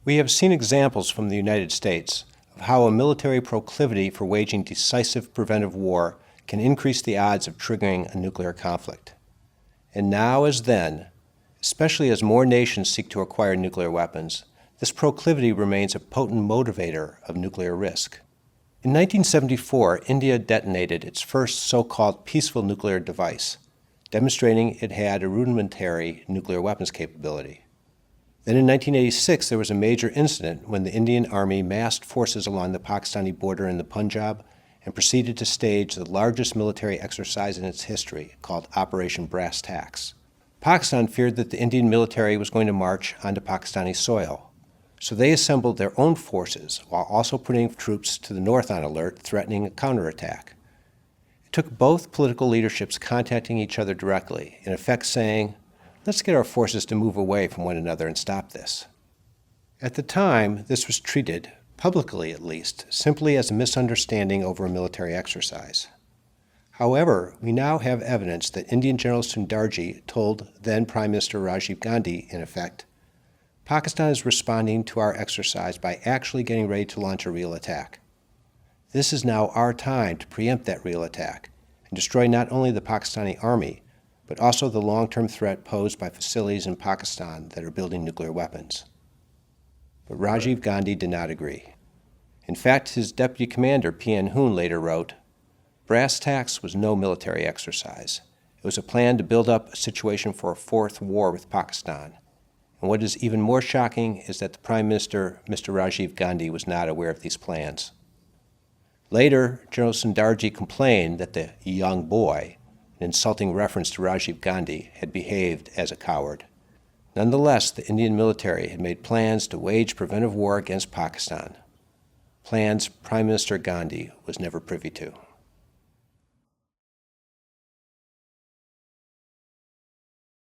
We have seen examples from the United States of how a military proclivity for waging decisive preventive war can increase the odds of triggering a nuclear conflict. And now as then, especially as more nations seek to acquire nuclear weapons, this proclivity remains a potent motivator of nuclear risk. In 1974, India detonated its first so-called peaceful nuclear device, demonstrating it had a rudimentary nuclear weapons capability. Then in 1986, there was a major incident when the Indian Army massed forces along the Pakistani border in the Punjab and proceeded to stage the largest military exercise in its history, called Operation Brasstacks. Pakistan feared that the Indian military was going to march onto Pakistani soil, so they assembled their own forces while also putting troops to the north on alert, threatening a counterattack. It took both political leaderships contacting each other directly, in effect saying, "Let's get our forces to move away from one another and stop this." At the time, this was treated, publicly at least, simply as a misunderstanding over a military exercise. However, we now have evidence that Indian General Sundarji told then Prime Minister Rajiv Gandhi, in effect, "Pakistan is responding to our exercise by actually getting ready to launch a real attack. This is now our time to preempt that real attack and destroy not only the Pakistani army, but also the long-term threat posed by facilities in Pakistan that are building nuclear weapons." But Rajiv Gandhi did not agree. In fact, his deputy commander, P.N. Hoon, later wrote, "Brasstacks was no military exercise. It was a plan to build up a situation for a fourth war with Pakistan. And what is even more shocking is that the Prime Minister, Mr. Rajiv Gandhi, was not aware of these plans." Later, General Sundarji complained that the young boy, an insulting reference to Rajiv Gandhi, had behaved as a coward. Nonetheless, the Indian military had made plans to wage preventive war against Pakistan, plans Prime Minister Gandhi was never privy to.